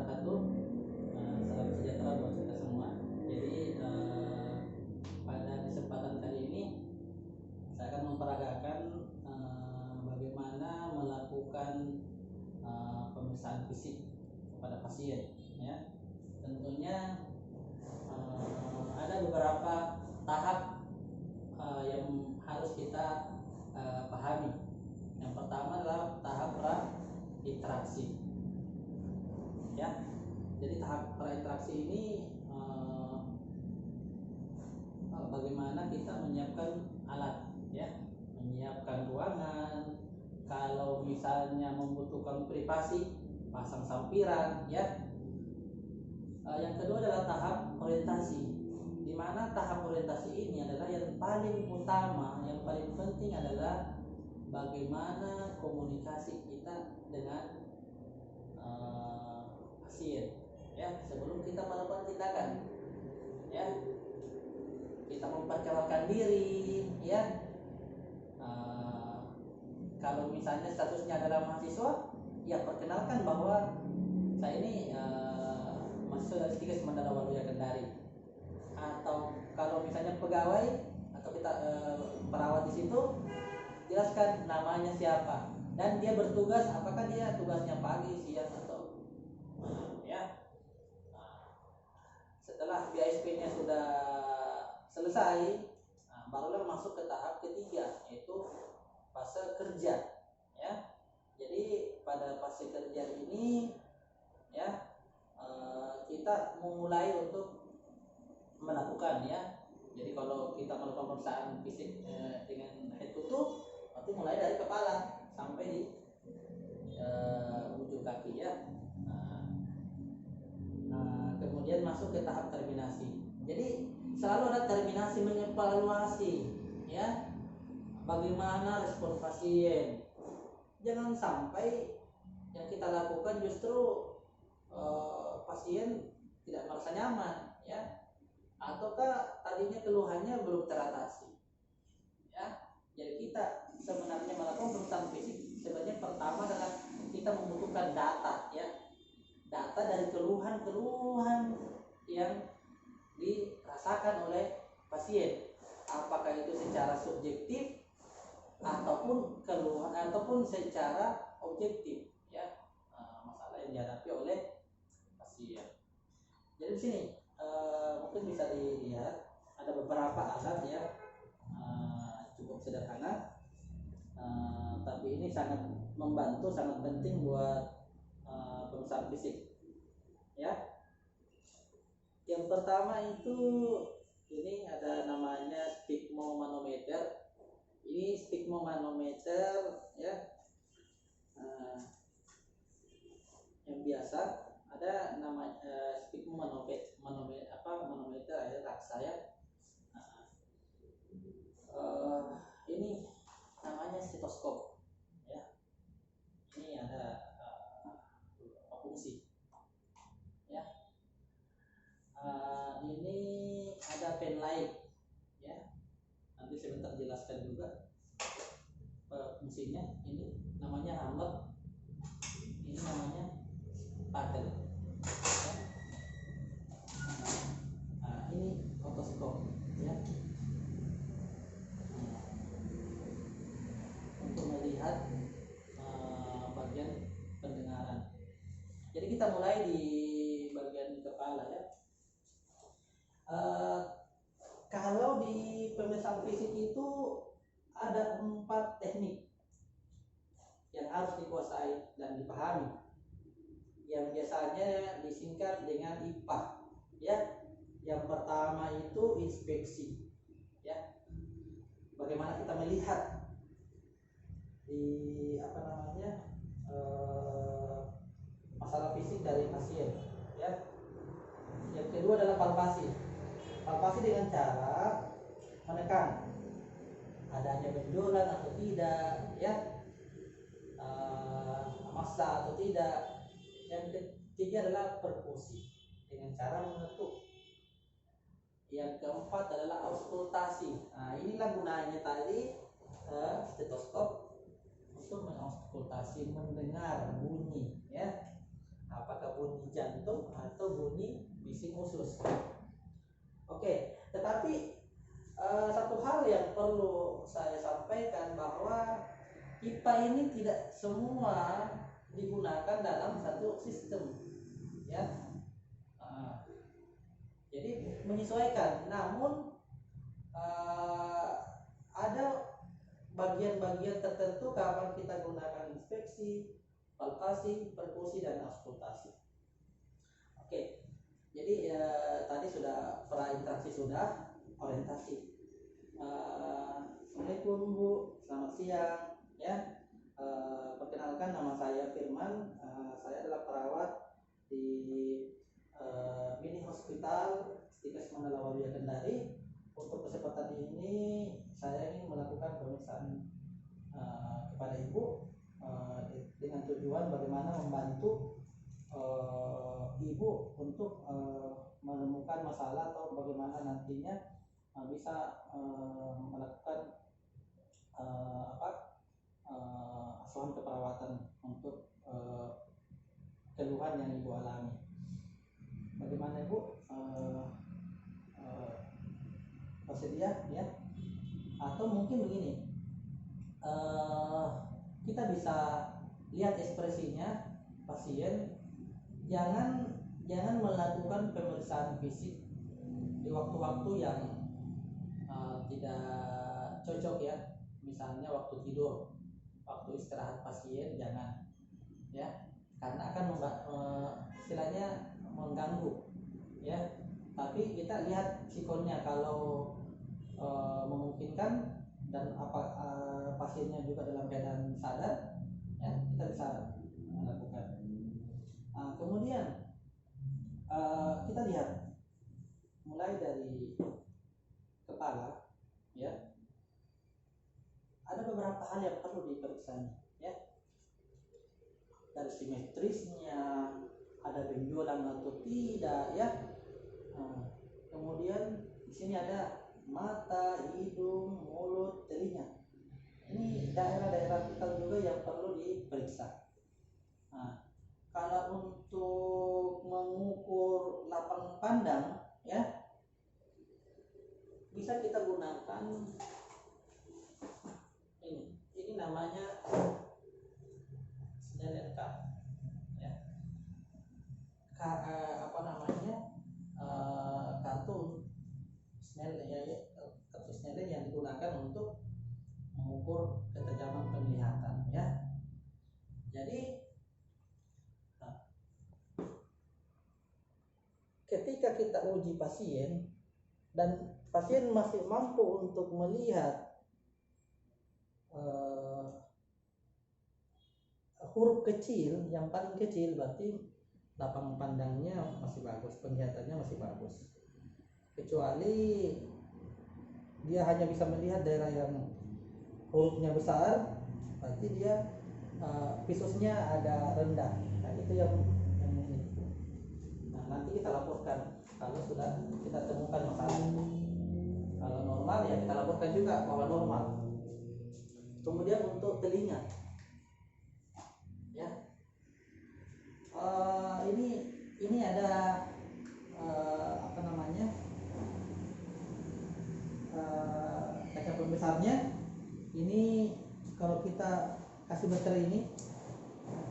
wabarakatuh. Salam sejahtera buat kita semua. Jadi pada kesempatan kali ini saya akan memperagakan bagaimana melakukan pemeriksaan fisik kepada pasien. Ya, tentunya ada beberapa tahap yang harus kita pahami. Yang pertama adalah tahap interaksi. Ya, jadi tahap prainteraksi ini bagaimana kita menyiapkan alat, ya, menyiapkan ruangan. Kalau misalnya membutuhkan privasi, pasang sampiran, ya. Yang kedua adalah tahap orientasi, di mana tahap orientasi ini adalah yang paling utama, yang paling penting adalah bagaimana komunikasi kita dengan pasien, ya, sebelum kita melakukan tindakan, ya. Kita memperkenalkan diri, ya. Kalau misalnya statusnya adalah mahasiswa, ya perkenalkan bahwa saya ini mahasiswa dari S3 Semandala Waluya Kendari. Atau kalau misalnya pegawai atau kita perawat di situ, jelaskan namanya siapa dan dia bertugas, apakah dia tugasnya pagi, siang atau ya. Setelah BASP-nya sudah selesai, barulah masuk ke tahap ketiga, yaitu fase kerja, ya. Jadi pada fase kerja ini, ya, kita memulai untuk melakukan, ya. Jadi kalau kita melakukan pemeriksaan fisik dengan head to toe, berarti mulai dari kepala sampai di ujung kaki, ya. Kemudian masuk ke tahap terminasi. Jadi selalu ada terminasi, mengevaluasi, ya, bagaimana respon pasien. Jangan sampai yang kita lakukan justru pasien tidak merasa nyaman, ya, ataukah tadinya keluhannya belum teratasi, ya. Jadi kita sebenarnya melakukan pemeriksaan fisik sebenarnya pertama adalah kita membutuhkan data, ya, data dari keluhan-keluhan yang dirasakan oleh pasien, apakah itu secara subjektif ataupun keluhan ataupun secara objektif, ya, masalah yang dihadapi oleh pasien. Jadi di sini mungkin bisa dilihat ada beberapa alat, ya, cukup sederhana, tapi ini sangat membantu, sangat penting buat pemeriksaan fisik, ya. Yang pertama itu ini ada namanya sphygmomanometer. Ini sphygmomanometer, ya, yang biasa ada nama manometer ya, raksa, ya. Ini namanya stetoskop, ya. Ini ada fungsi, ya. Ini ada pen light, ya. Nanti sebentar jelaskan juga fungsinya. Ini namanya hammer, ini namanya paddle, ya. Ini otoskop, ya, untuk melihat bagian pendengaran. Jadi kita mulai di bagian kepala, ya. Kalau di pemeriksaan fisik itu ada 4 teknik yang harus dikuasai dan dipahami, yang biasanya disingkat dengan IPA, ya. Yang pertama itu inspeksi, ya. Bagaimana kita melihat di masalah fisik dari pasien, ya. Yang kedua adalah palpasi. Palpasi dengan cara menekan adanya benjolan atau tidak, ya, massa atau tidak. Yang ketiga adalah perkusi dengan cara mengetuk. Yang keempat adalah auskultasi. Inilah gunanya tadi stetoskop, untuk mengauskultasi, mendengar bunyi, ya. Apakah bunyi jantung jantung atau bunyi bising usus. Oke, tetapi satu hal yang perlu saya sampaikan bahwa IPA ini tidak semua digunakan dalam satu sistem, ya. Jadi menyesuaikan, namun ada bagian-bagian tertentu kapan kita gunakan inspeksi, palpasi, perkusi, dan auskultasi. Oke, jadi tadi sudah prainteraksi, sudah orientasi. Assalamualaikum Bu, selamat siang ya. Perkenalkan, nama saya Firman. Saya adalah perawat di Mini Hospital Stikes Mandalawaria Kendari. Untuk kesempatan ini saya ingin melakukan pemeriksaan kepada Ibu dengan tujuan bagaimana membantu Ibu untuk menemukan masalah atau bagaimana nantinya bisa melakukan asuhan keperawatan untuk keluhan yang Ibu alami. Bagaimana Ibu? Bersedia ya? Atau mungkin begini, kita bisa lihat ekspresinya pasien. Jangan melakukan pemeriksaan fisik di waktu-waktu yang tidak cocok ya. Misalnya waktu tidur, waktu istirahat pasien jangan ya, karena akan istilahnya mengganggu ya. Tapi kita lihat sikonnya, kalau memungkinkan dan pasiennya juga dalam keadaan sadar ya, kita bisa melakukan. Kemudian kita lihat mulai dari kepala ya, ada beberapa hal yang perlu diperiksa ya, dari simetrisnya, ada benjolan atau tidak ya. Kemudian di sini ada mata, hidung, mulut, telinga. Ini daerah-daerah vital juga yang perlu diperiksa. Kalau untuk mengukur lapang pandang ya, bisa kita gunakan ini namanya Snellen cuff ya. Kartu Snellen kartu Snellen yang digunakan untuk mengukur ketajaman penglihatan ya. Jadi ketika kita uji pasien dan pasien masih mampu untuk melihat huruf kecil yang paling kecil, berarti lapang pandangnya masih bagus, penglihatannya masih bagus. Kecuali dia hanya bisa melihat daerah yang hurufnya besar, berarti dia visusnya agak rendah. Nah itu yang ini. Nah nanti kita laporkan kalau sudah kita temukan masalahnya. Kalau normal ya kita laporkan juga bahwa normal. Kemudian untuk telinga ya, ini ada kaca pembesarnya. Ini kalau kita kasih baterai ini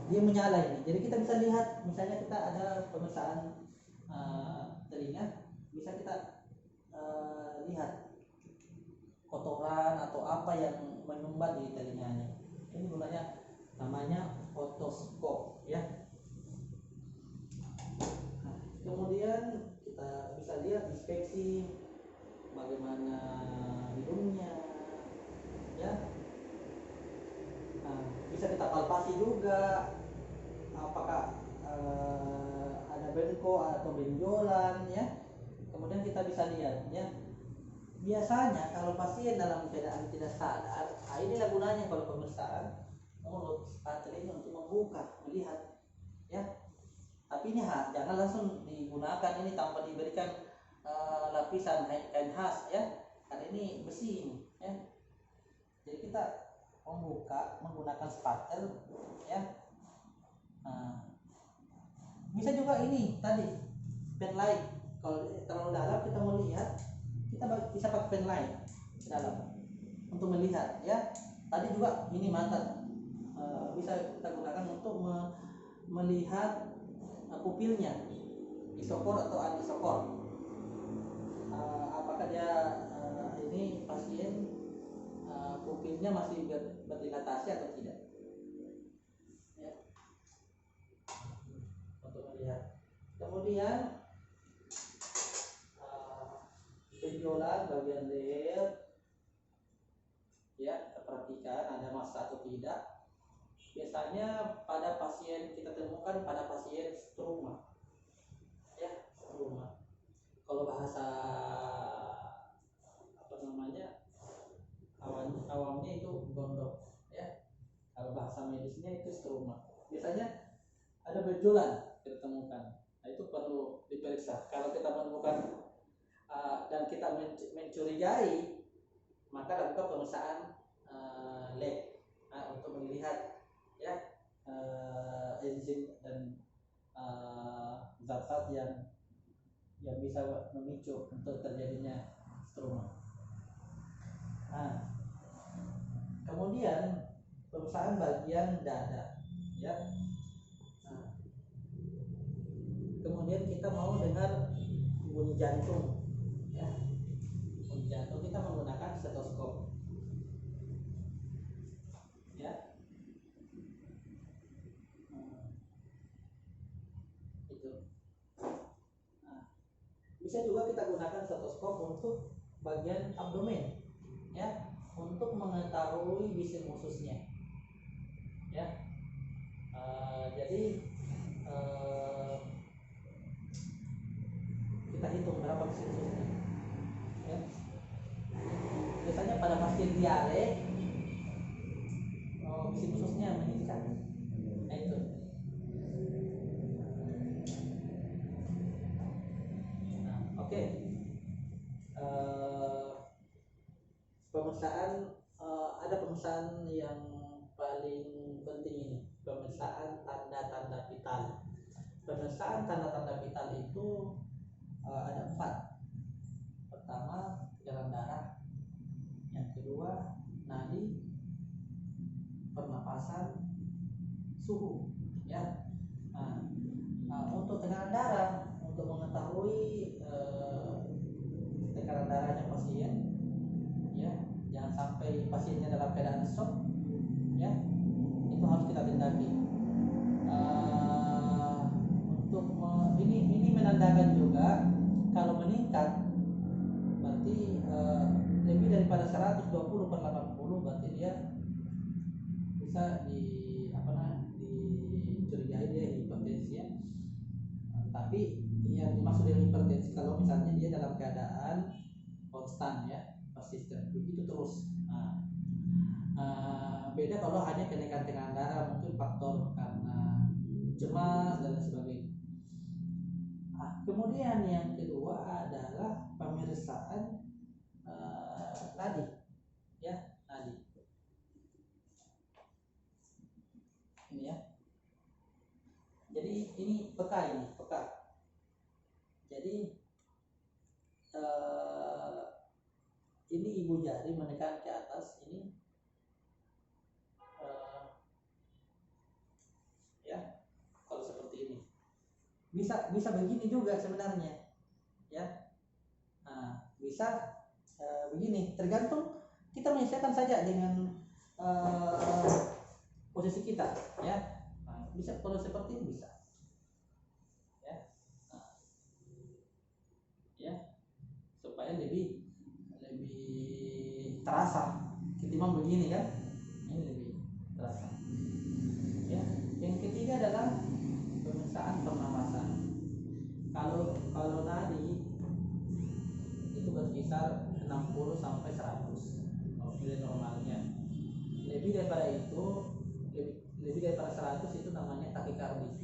dia menyala ini, jadi kita bisa lihat. Misalnya kita ada pemeriksaan telinga, bisa kita lihat kotoran atau apa yang menyumbat di telinganya. Ini gunanya namanya otoskop ya. Kemudian kita bisa lihat inspeksi bagaimana hidungnya ya. Bisa kita palpasi juga apakah ada bengkok atau benjolan ya. Kemudian kita bisa lihat ya. Biasanya kalau pasien dalam keadaan tidak sadar, inilah gunanya kalau pemeriksaan mulut telinga untuk membuka, melihat ya. Tapi ini jangan langsung digunakan ini tanpa diberikan lapisan kain khas ya, karena ini besi ini ya. Jadi kita membuka menggunakan spatel ya. Bisa juga ini tadi pen light. Kalau terlalu dalam kita mau lihat, kita bisa pakai pen light ke dalam untuk melihat ya. Tadi juga ini mata bisa kita gunakan untuk melihat pupilnya, isokor atau anisokor. Apakah dia ini pasien pupilnya masih berdilatasi atau tidak ya, untuk melihat. Kemudian benjolan bagian leher ya, kita perhatikan ada massa atau tidak. Biasanya pada pasien kita temukan pada pasien struma ya, struma. Kalau bahasa apa namanya awamnya itu gondok ya, kalau bahasa medisnya itu struma. Biasanya ada benjolan kita temukan, nah itu perlu diperiksa. Kalau kita menemukan dan kita mencurigai, maka lakukan pemeriksaan lab untuk melihat ya enzim dan zat-zat yang bisa memicu untuk terjadinya struma. Nah, kemudian pemeriksaan bagian dada ya. Nah, kemudian kita mau dengar bunyi jantung ya. Bunyi jantung kita menggunakan stetoskop ya. Itu. Nah, bisa juga kita gunakan stetoskop untuk bagian abdomen ya, untuk mengetahui bisin ususnya ya. Jadi kita hitung berapa bisin ususnya ya. Biasanya pada pasien diare bisin ususnya meningkat. Nah itu. Nah, oke. Pemeriksaan ada pemeriksaan yang paling penting ini, pemeriksaan tanda-tanda vital. Pemeriksaan tanda-tanda vital itu ada 4. Pertama, tekanan darah. Yang kedua, nadi, pernapasan, suhu ya. Untuk tekanan darah, untuk mengetahui tekanan darahnya pasien ya, jangan sampai pasiennya dalam keadaan shock ya, itu harus kita tindaki. Ini menandakan juga kalau meningkat berarti lebih daripada 120/80 berarti dia bisa dicurigai dia hipertensi ya. Tapi yang dimaksud dengan hipertensi kalau misalnya dia dalam keadaan konstan ya, persisten begitu terus. Beda kalau hanya kenaikan tekanan darah, mungkin faktor karena cemas dan lain sebagainya. Kemudian yang kedua adalah pemeriksaan nadi ya, nadi ini ya. Jadi ini peka. Jadi ini ibu jari menekan ke atas ini ya, kalau seperti ini bisa begini juga sebenarnya ya. Bisa begini, tergantung kita menyesuaikan saja dengan posisi kita ya. Bisa kalau seperti ini bisa ya. Ya, supaya lebih terasa ketimbang begini kan, ini lebih terasa ya. Yang ketiga adalah pemeriksaan pernapasan. Kalau nadi itu berkisar 60 sampai 100 nilai normalnya. Lebih daripada itu, lebih daripada 100 itu namanya takikardi.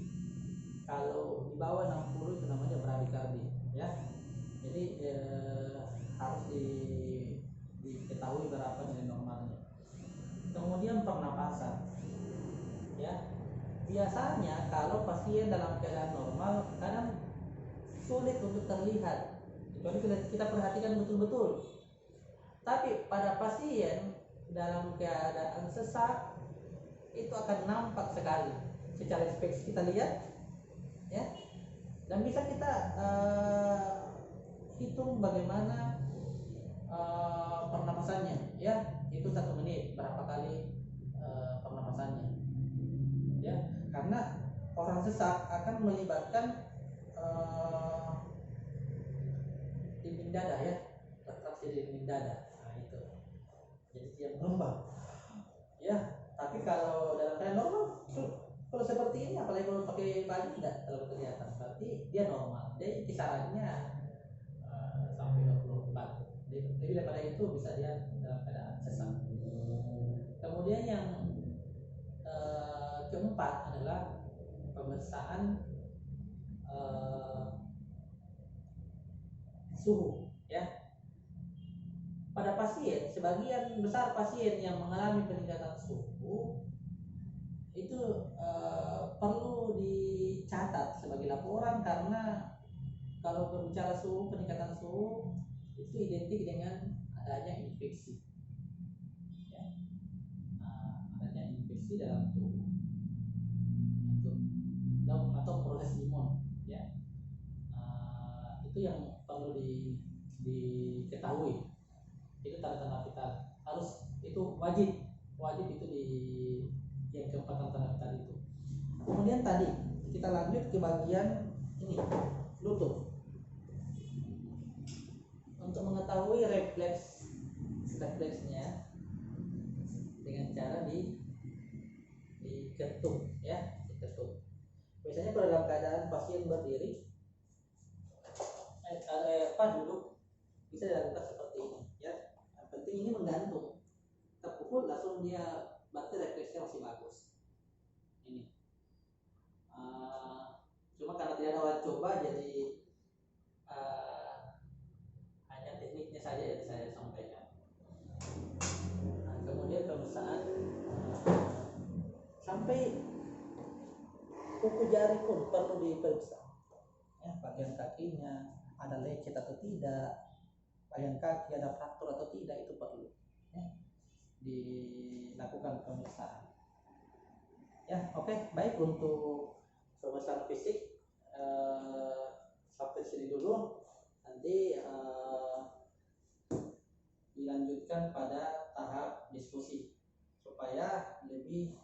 Kalau di bawah 60 itu namanya bradikardi ya. Jadi harus diketahui berapa nilai normalnya. Kemudian pernapasan ya, biasanya kalau pasien dalam keadaan normal kadang sulit untuk terlihat, kecuali kita perhatikan betul-betul. Tapi pada pasien dalam keadaan sesak itu akan nampak sekali secara inspeksi kita lihat, ya, dan bisa kita hitung bagaimana pernapasannya, ya, itu 1 menit berapa kali pernapasannya, ya, karena orang sesak akan melibatkan dinding dada, ya, retraksi dinding dada. Nah itu, jadi dia mengembang, ya. Tapi kalau dalam keadaan normal, kalau seperti ini, apalagi kalau pakai baju, tidak terlalu kelihatan, berarti dia normal. Jadi kisarannya sampai 24. Lebih daripada itu bisa dia dalam keadaan sesak. Kemudian yang keempat adalah pemeriksaan suhu, ya. Pada pasien, sebagian besar pasien yang mengalami peningkatan suhu itu perlu dicatat sebagai laporan, karena kalau berbicara suhu, peningkatan suhu itu identik dengan adanya infeksi, ya. Adanya infeksi dalam tubuh itu, atau proses imun, ya. Itu yang perlu diketahui. Itu tanda-tanda vital, harus, itu wajib itu di yang keempat tanda-tanda vital itu. Kemudian tadi kita lanjut ke bagian ini, lutut, untuk mengetahui refleksnya dengan cara diketuk, ya, diketuk. Biasanya pada dalam keadaan pasien berdiri duduk, bisa dilakukan seperti ini, ya. Yang penting ini menggantung, terpukul langsung dia, berarti refleksnya masih bagus. Ini cuma karena tidak ada orang coba, jadi hanya tekniknya saja yang saya sampaikan. Kemudian pemeriksaan sampai kuku jari pun perlu diperiksa, ya, bagian kakinya ada lecet atau tidak, bagian kaki ada fraktur atau tidak, itu perlu, ya, dilakukan pemeriksaan, ya. Oke, baik, untuk pemeriksaan fisik sampai sini dulu. Nanti dilanjutkan pada tahap diskusi supaya lebih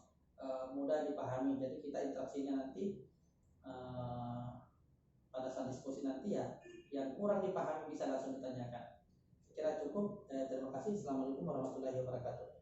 mudah dipahami. Jadi kita interaksinya nanti pada saat diskusi nanti, ya, yang kurang dipahami bisa langsung ditanyakan. Saya kira cukup. Terima kasih. Assalamualaikum warahmatullahi wabarakatuh.